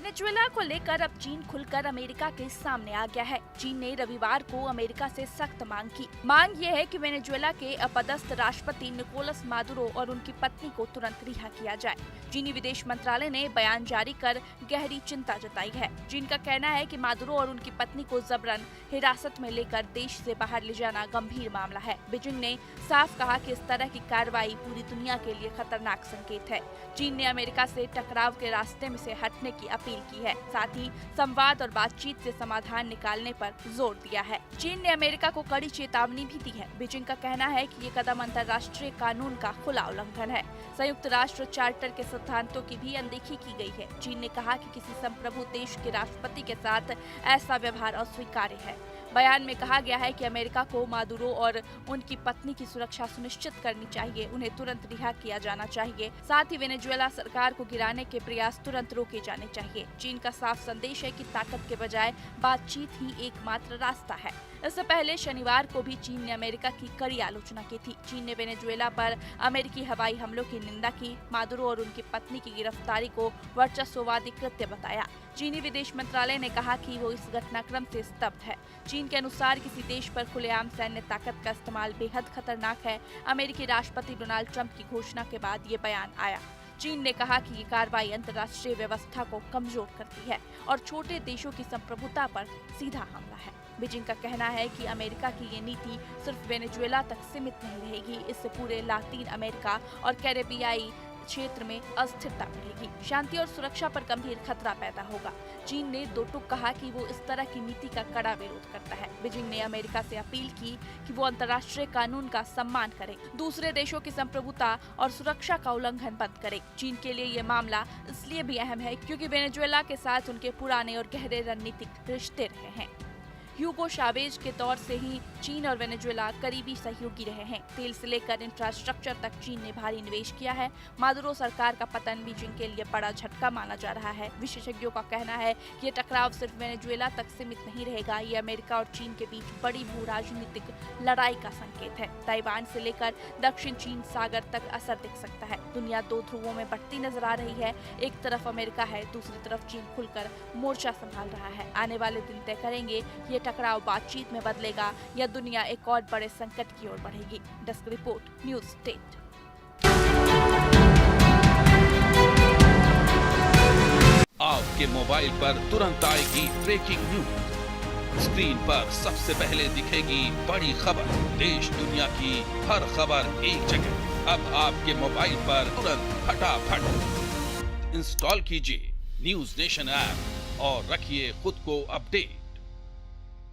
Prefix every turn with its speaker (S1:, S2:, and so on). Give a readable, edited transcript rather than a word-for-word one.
S1: Venezuela को लेकर अब चीन खुलकर अमेरिका के सामने आ गया है। चीन ने रविवार को अमेरिका से सख्त मांग की। मांग ये है कि वेनेजुएला के अपदस्थ राष्ट्रपति निकोलस मादुरो और उनकी पत्नी को तुरंत रिहा किया जाए। चीनी विदेश मंत्रालय ने बयान जारी कर गहरी चिंता जताई है। चीन का कहना है कि मादुरो और उनकी पत्नी को जबरन हिरासत में लेकर देश से बाहर ले जाना गंभीर मामला है। बीजिंग ने साफ कहा कि इस तरह की कार्रवाई पूरी दुनिया के लिए खतरनाक संकेत है। चीन ने अमेरिका से टकराव के रास्ते में से हटने की अपील की है। साथ ही संवाद और बातचीत से समाधान निकालने पर जोर दिया है। चीन ने अमेरिका को कड़ी चेतावनी भी दी है। बीजिंग का कहना है कि ये कदम अंतर्राष्ट्रीय कानून का खुला उल्लंघन है। संयुक्त राष्ट्र चार्टर के सिद्धांतों की भी अनदेखी की गई है। चीन ने कहा कि किसी संप्रभु देश के राष्ट्रपति के साथ ऐसा व्यवहार अस्वीकार्य है। बयान में कहा गया है कि अमेरिका को मादुरो और उनकी पत्नी की सुरक्षा सुनिश्चित करनी चाहिए। उन्हें तुरंत रिहा किया जाना चाहिए। साथ ही वेनेजुएला सरकार को गिराने के प्रयास तुरंत रोके जाने चाहिए। चीन का साफ संदेश है कि ताकत के बजाय बातचीत ही एकमात्र रास्ता है। इससे पहले शनिवार को भी चीन ने अमेरिका की कड़ी आलोचना की थी। चीन ने वेनेजुएला पर अमेरिकी हवाई हमलों की निंदा की। मादुरो और उनकी पत्नी की गिरफ्तारी को वर्चस्ववादी कृत्य बताया। चीनी विदेश मंत्रालय ने कहा कि वो इस घटनाक्रम से स्तब्ध है। चीन के अनुसार किसी देश पर खुलेआम सैन्य ताकत का इस्तेमाल बेहद खतरनाक है। अमेरिकी राष्ट्रपति डोनाल्ड ट्रंप की घोषणा के बाद ये बयान आया। चीन ने कहा कि ये कार्रवाई अंतर्राष्ट्रीय व्यवस्था को कमजोर करती है और छोटे देशों की संप्रभुता पर सीधा हमला है। बीजिंग का कहना है कि अमेरिका की ये नीति सिर्फ वेनेजुएला तक सीमित नहीं रहेगी। इससे पूरे लातीन अमेरिका और कैरेबियाई क्षेत्र में अस्थिरता बढ़ेगी। शांति और सुरक्षा पर गंभीर खतरा पैदा होगा। चीन ने दो टूक कहा कि वो इस तरह की नीति का कड़ा विरोध करता है। बीजिंग ने अमेरिका से अपील की कि वो अंतर्राष्ट्रीय कानून का सम्मान करे, दूसरे देशों की संप्रभुता और सुरक्षा का उल्लंघन बंद करे। चीन के लिए ये मामला इसलिए भी अहम है क्योंकि वेनेजुएला के साथ उनके पुराने और गहरे रणनीतिक रिश्ते रहे हैं। ह्यूगो चावेज के दौर से ही चीन और वेनेजुएला करीबी सहयोगी रहे हैं। तेल से लेकर इंफ्रास्ट्रक्चर तक चीन ने भारी निवेश किया है। मादुरो सरकार का पतन बीजिंग के लिए बड़ा झटका माना जा रहा है। विशेषज्ञों का कहना है कि ये टकराव सिर्फ वेनेजुएला तक सीमित नहीं रहेगा। ये अमेरिका और चीन के बीच बड़ी भू राजनीतिक लड़ाई का संकेत है। ताइवान से लेकर दक्षिण चीन सागर तक असर दिख सकता है। दुनिया दो ध्रुवों में बढ़ती नजर आ रही है। एक तरफ अमेरिका है, दूसरी तरफ चीन खुलकर मोर्चा संभाल रहा है। आने वाले दिन तय करेंगे ये टकराव बातचीत में बदलेगा या दुनिया एक और बड़े संकट की ओर बढ़ेगी। Desk report, news state.
S2: आपके मोबाइल पर तुरंत आएगी ब्रेकिंग न्यूज। स्क्रीन पर सबसे पहले दिखेगी बड़ी खबर। देश दुनिया की हर खबर एक जगह। अब आपके मोबाइल पर तुरंत फटाफट इंस्टॉल कीजिए न्यूज़ नेशन ऐप और रखिए खुद को अपडेट।